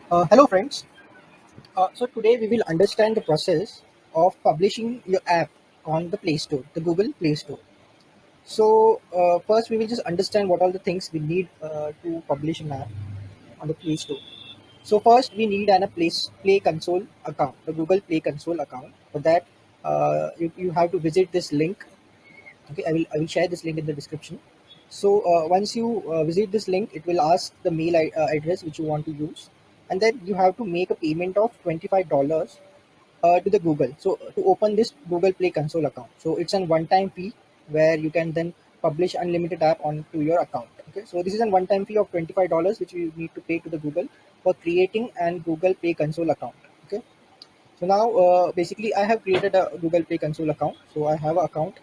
Hello, friends. So today we will understand the process of publishing your app on the Play Store, the Google Play Store. So first we will just understand what are the things we need to publish an app on the Play Store. So first we need an a Play Console account, the Google Play Console account. For that, you have to visit this link. Okay, I will share this link in the description. So once you visit this link, it will ask the address which you want to use, and then you have to make a payment of $25 to the Google. So to open this Google Play Console account, so it's an one-time fee where you can then publish unlimited app onto your account. Okay, so this is a one-time fee of $25 which you need to pay to the Google for creating an Google Play Console account. Okay, so now basically I have created a Google Play Console account. So I have an account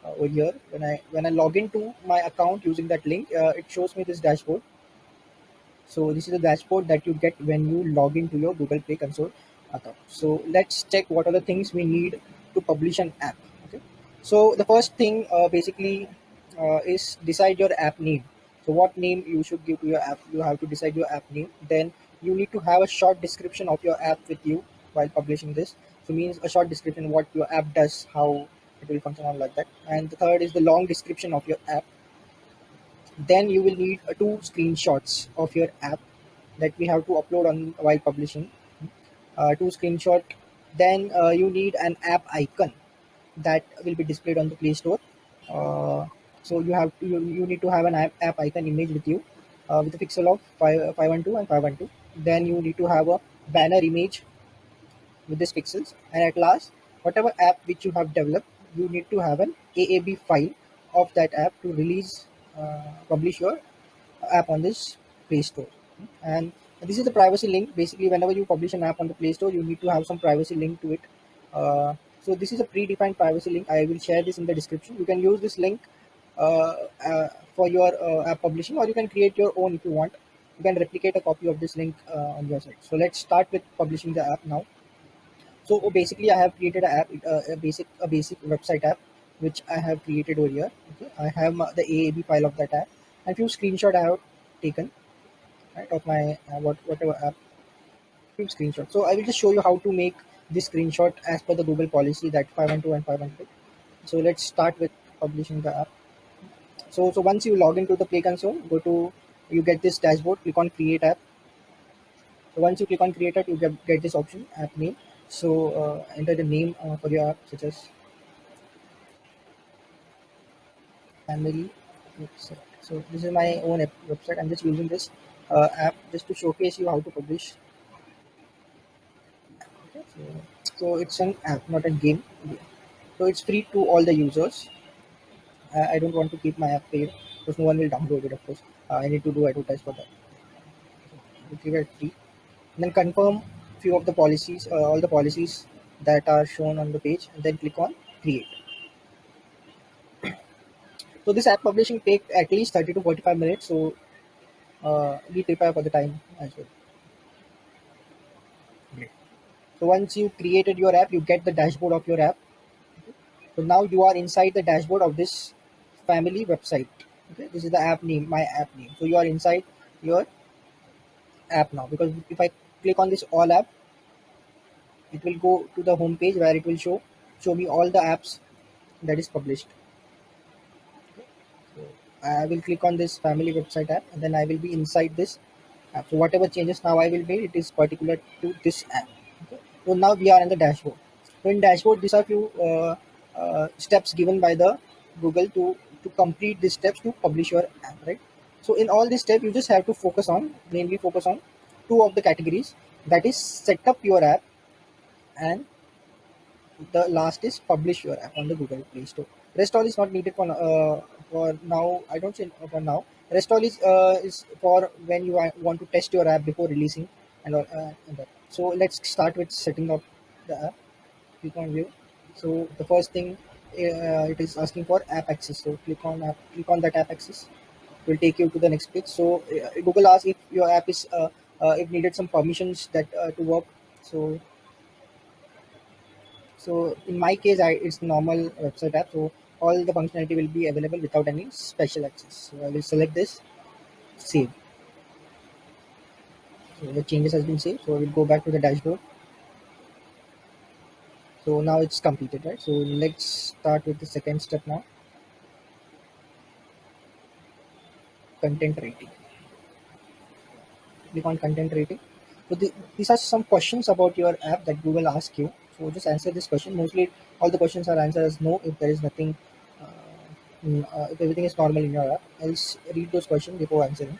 over here. When I log into my account using that link, it shows me this dashboard. So this is the dashboard that you get when you log into your Google Play Console account. So let's check what are the things we need to publish an app. Okay. So the first thing basically is decide your app name. So what name you should give to your app? You have to decide your app name. Then you need to have a short description of your app with you while publishing this. So means a short description what your app does, how it will function, all like that. And the third is the long description of your app. Then you will need two screenshots of your app that we have to upload on while publishing. Two screenshot. Then you need an app icon that will be displayed on the Play Store. Uh, so you need to have an app icon image with you with a pixel of 512 and 512. Then you need to have a banner image with these pixels. And at last, whatever app which you have developed, you need to have an AAB file of that app to publish your app on this Play Store. And this is the privacy link. Basically, whenever you publish an app on the Play Store, you need to have some privacy link to it. So this is a predefined privacy link. I will share this in the description. You can use this link uh, uh, for your app publishing, or you can create your own if you want. You can replicate a copy of this link on your site. So let's start with publishing the app now. So basically, I have created an app, a basic website app, which I have created over here. Okay, I have the AAB file of that app, and few screenshot I have taken, right, of my whatever app, few screenshots. So I will just show you how to make this screenshot as per the Google policy that 512 and 512. So let's start with publishing the app. So once you log into the Play Console, you get this dashboard. Click on Create App. So once you click on Create App, you get this option, App Name. So enter the name for your app, such as Family Website. So this is my own website. I'm just using this app just to showcase you how to publish. Okay, so it's an app, not a game. So it's free to all the users. I don't want to keep my app paid because no one will download it. Of course, I need to do advertise for that. We keep it free. And then confirm few of the policies, all the policies that are shown on the page, and then click on create. So this app publishing take at least 30 to 45 minutes. So be prepared for the time as well. Great. So once you created your app, you get the dashboard of your app. So now you are inside the dashboard of this family website. Okay, this is the app name, my app name. So you are inside your app now, because if I click on this all app, it will go to the home page where it will show me all the apps that is published. So I will click on this family website app, and then I will be inside this app. So whatever changes now I will make, it is particular to this app. Okay. So now we are in the dashboard. So in dashboard, these are few steps given by the Google to complete these steps to publish your app, right? So in all these steps, you just have to mainly focus on two of the categories. That is set up your app, and the last is publish your app on the Google Play Store. Rest all is not needed for now. I don't say for now. Rest all is for when you want to test your app before releasing and that. So let's start with setting up the app. Click on view. So the first thing, it is asking for app access. So click on that app access. It will take you to the next page. So Google asks if your app is if needed some permissions that to work. So in my case, it's normal website app. So all the functionality will be available without any special access. So I will select this, save. So the changes has been saved. So we'll go back to the dashboard. So now it's completed, right? So let's start with the second step now. Content rating. Click on content rating. So these are some questions about your app that Google asks you. So just answer this question. Mostly all the questions are answered as no if there is nothing, if everything is normal in your app. Else read those questions before answering.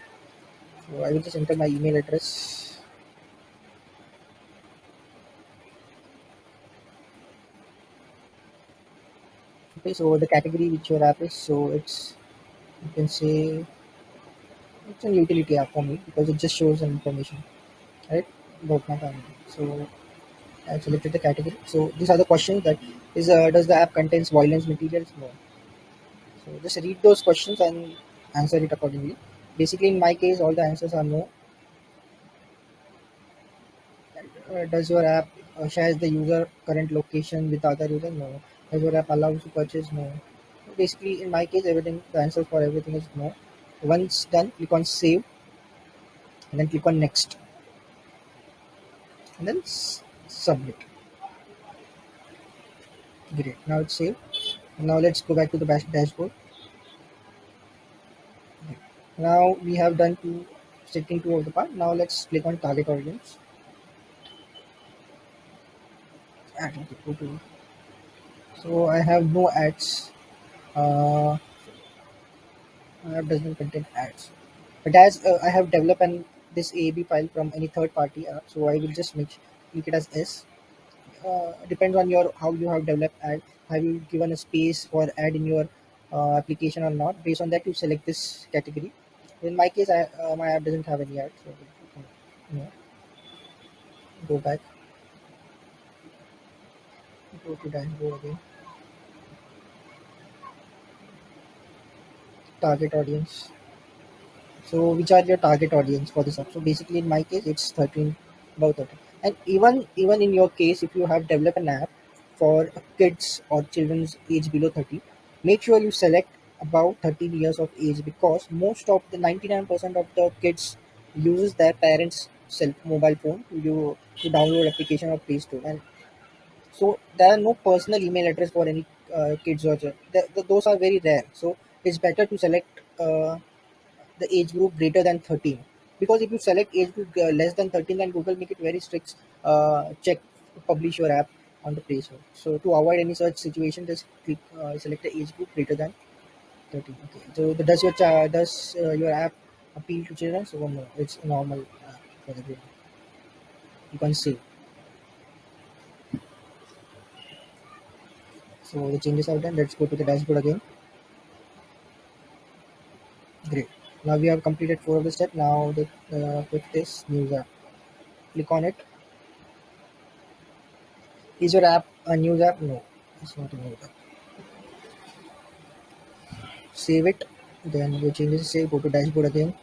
So I will just enter my email address. Okay, so the category which your app is, so it's, you can say it's a utility app for me because it just shows some information, right, about my family. So I selected the category. So these are the questions that is, does the app contains violence materials? No. So just read those questions and answer it accordingly. Basically, in my case, all the answers are no. Does your app shares the user current location with other user? No. Does your app allows to purchase? No. Basically, in my case, everything, the answer for everything is no. Once done, click on save and then click on next and then submit. Great. Now it's saved. Now let's go back to the dashboard. Okay. Now we have done setting two of the part. Now let's click on target audience. Okay, go to. So I have no ads. Uh, my app doesn't contain ads. But as I have developed this AAB file from any third party app, so I will just make it as S. Depends on your how you have developed ad. Have you given a space for ad in your application or not? Based on that, you select this category. In my case, my app doesn't have any ads. So you know, go back, go to dashboard again. Target audience. So which are your target audience for this app? So basically, in my case, it's 13, about 13. And even in your case, if you have developed an app for kids or children's age below 30, make sure you select about 13 years of age because most of the 99% of the kids uses their parents' cell mobile phone to download application or Play Store, and so there are no personal email address for any kids or those are very rare. So it's better to select. The age group greater than 13, because if you select age group less than 13, then Google make it very strict check to publish your app on the Play Store. So to avoid any such situation, just click select the age group greater than 13. Okay, so does your app appeal to children? So no, it's a normal app for everyone. You can see. So the changes are done. Let's go to the dashboard again. Great. Now we have completed four of the steps. Now the fifth is news app. Click on it. Is your app a news app? No, it's not a news app. Save it. Then your changes save. Go to dashboard again.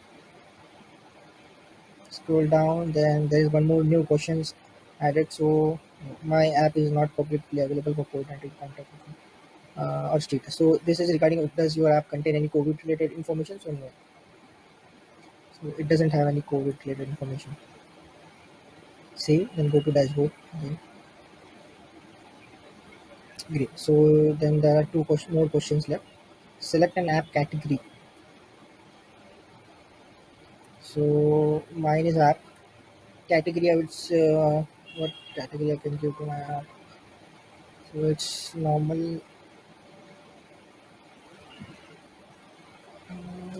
Scroll down. Then there is one more new questions added. So my app is not publicly available for COVID-19 contact or status. So this is regarding does your app contain any COVID related information? So no. So it doesn't have any COVID related information. Save. Then go to dashboard. Okay. Great. So then there are more questions left. Select an app category. So mine is app category. I would say, what category I can give to my app. So it's normal.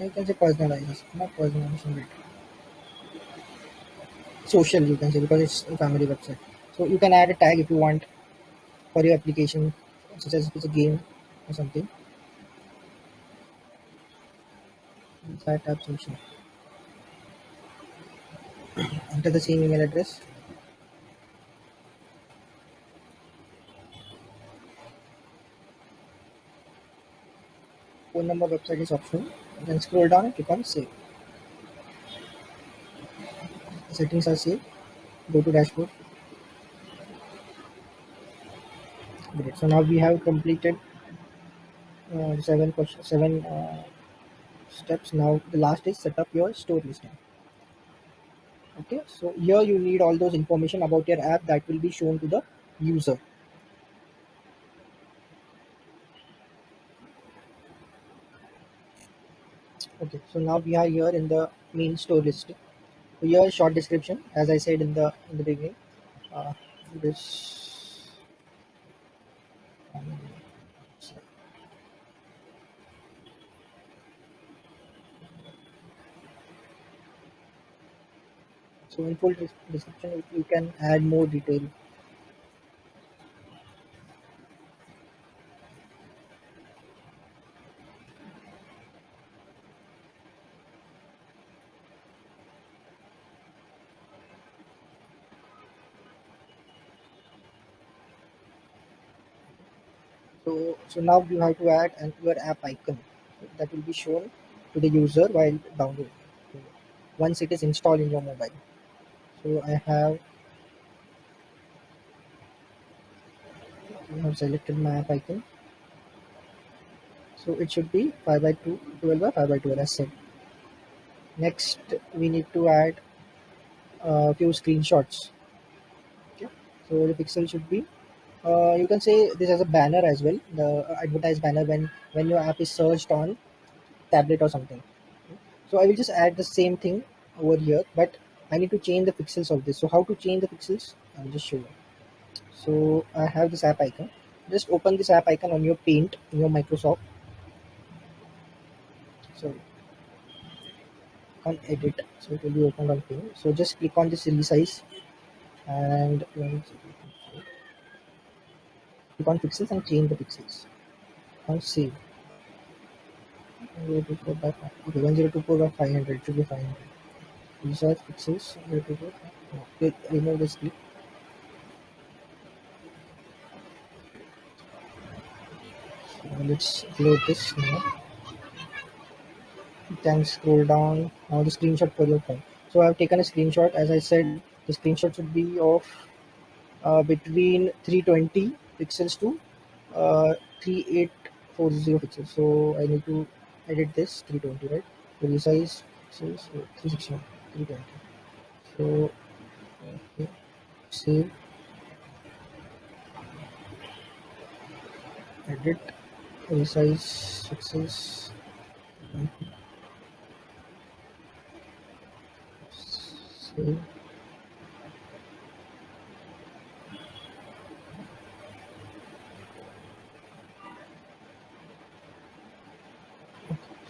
I can say personalized, not personalization, but social. You can say because it's a family website. So you can add a tag if you want for your application, such as if it's a game or something. That app social. Enter the same email address. Phone number, website is optional. Then scroll down and click on save. Settings are saved. Go to dashboard. Great. So now we have completed seven steps. Now the last is set up your store listing. Okay, so here you need all those information about your app that will be shown to the user. Okay, so now we are here in the main store listing. So here short description, as I said in the beginning. Uh, this so in full description, if you can add more detail. So now you have to add your app icon that will be shown to the user while downloading. So once it is installed in your mobile. So I have selected my app icon. So it should be 5 by 2, 12 by 5 by 12 as said. Next, we need to add a few screenshots. Okay. So the pixel should be, you can say this as a banner as well, the advertised banner when your app is searched on tablet or something. So I will just add the same thing over here, but I need to change the pixels of this. So how to change the pixels? I will just show you. So I have this app icon. Just open this app icon on your Paint in your Microsoft. So on Edit, so it will be opened on Paint. So just click on this resize and click on pixels and change the pixels. On save. 1024 by 5. Okay, 1024 by 500 should be 500. Resize pixels 1024. Okay, remove this clip. So let's load this now. Then scroll down. Now the screenshot for your phone. So I've taken a screenshot. As I said, the screenshot should be of between 320 pixels to 3840 pixels. So I need to edit this 320, right? So resize pixels 360, 320. So okay, save, edit, resize pixels, save.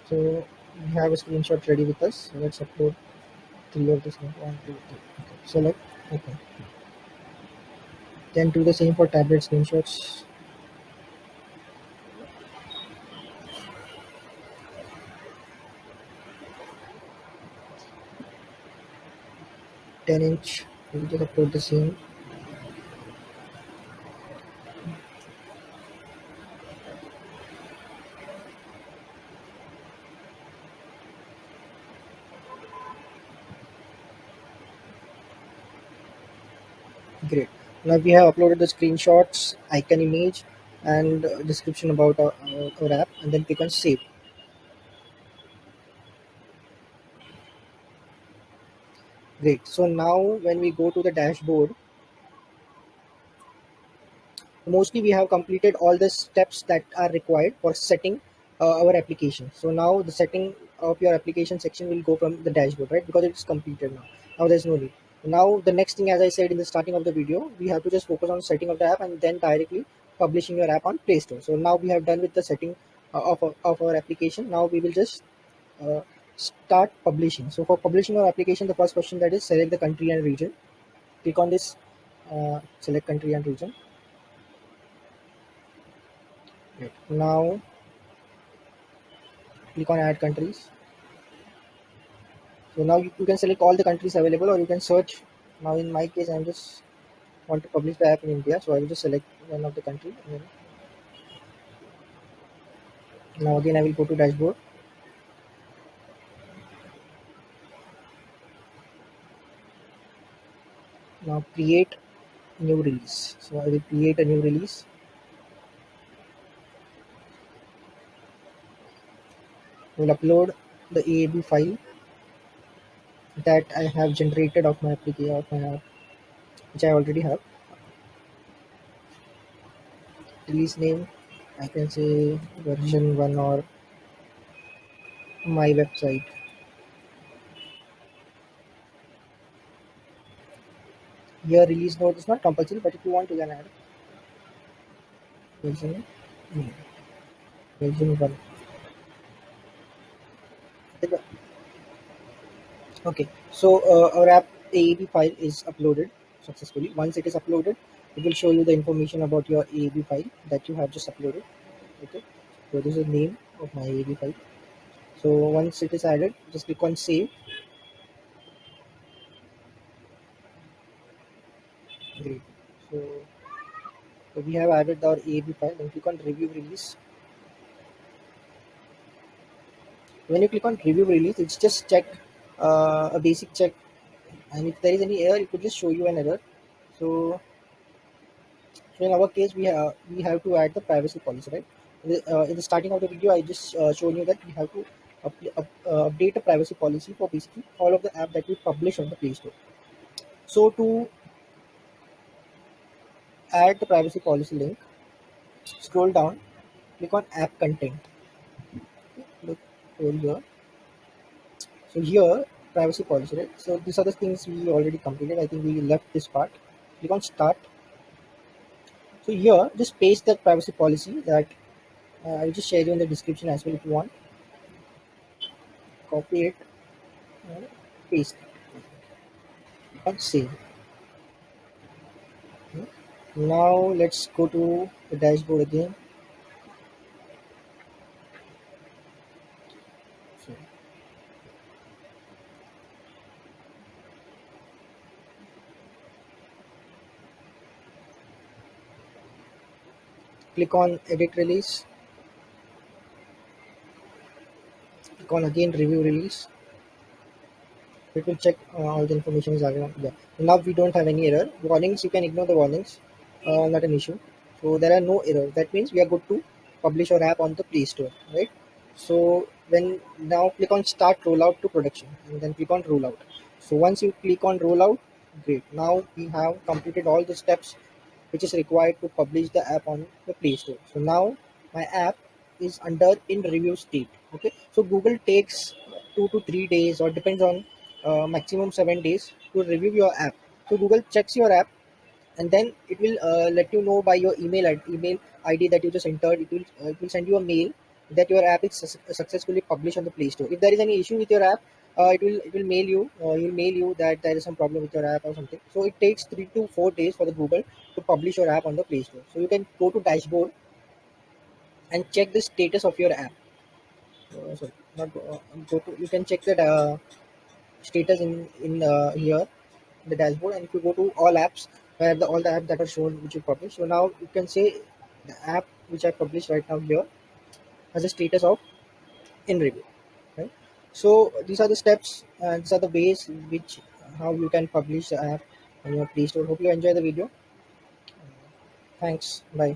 So we have a screenshot ready with us. So let's upload three of this. One, two, three. Okay. Select. Okay. Then do the same for tablet screenshots. 10-inch. We'll just upload the same. Great. Now we have uploaded the screenshots, icon image, and description about our app, and then click on save. Great. So now when we go to the dashboard, mostly we have completed all the steps that are required for setting our application. So now the setting of your application section will go from the dashboard, right? Because it's completed now. Now there's no need. Now the next thing, as I said in the starting of the video, we have to just focus on setting of the app and then directly publishing your app on Play Store. So now we have done with the setting of our application. Now we will just uh, start publishing. So for publishing our application, the first question that is select the country and region. Click on this, select country and region. Right. Now click on add countries. So now you can select all the countries available, or you can search. Now in my case, I'm just want to publish the app in India, so I will just select one of the country. And then now again I will go to dashboard. Now create new release. So I will create a new release. We'll upload the AAB file that I have generated of my application of my app, which I already have. Release name, I can say version 1 or my website. Here release note is not compulsory, but if you want you can add version, version 1. Okay, so our app AAB file is uploaded successfully. Once it is uploaded, it will show you the information about your AAB file that you have just uploaded. Okay, so this is the name of my AAB file. So once it is added, just click on save. Great. So, so we have added our AAB file. Then click on review release. When you click on review release, it's just check a basic check, and if there is any error, it could just show you an error. So So in our case, we have to add the privacy policy, right? In the starting of the video, I just shown you that we have to update a privacy policy for basically all of the app that we publish on the Play Store. So to add the privacy policy link, scroll down, click on app content. Look over here. So here, privacy policy, right? So these are the things we already completed. I think we left this part. Click on start. So here, just paste that privacy policy that I'll just share you in the description as well if you want. Copy it and paste and save. Now let's go to the dashboard again. So click on edit release, click on again review release. It will check all the information is around. Yeah. Now we don't have any error. Warnings, you can ignore the warnings, not an issue. So there are no errors. That means we are good to publish our app on the Play Store, right? So when now click on start rollout to production and then click on rollout. So once you click on rollout, great. Now we have completed all the steps which is required to publish the app on the Play Store. So now my app is under in review state. Okay, so Google takes 2 to 3 days or depends on maximum 7 days to review your app. So Google checks your app and then it will let you know by your email ID that you just entered. It will send you a mail that your app is successfully published on the Play Store. If there is any issue with your app, it will mail you. He'll mail you that there is some problem with your app or something. So it takes 3 to 4 days for the Google to publish your app on the Play Store. So you can go to dashboard and check the status of your app. Sorry, not go to. You can check that status in here the dashboard, and if you go to all apps where all the apps that are shown which you publish, so now you can say the app which I published right now here has a status of in review, right? So these are the steps and these are the ways in which how you can publish the app on your Play Store. Hope you enjoy the video. Thanks, bye.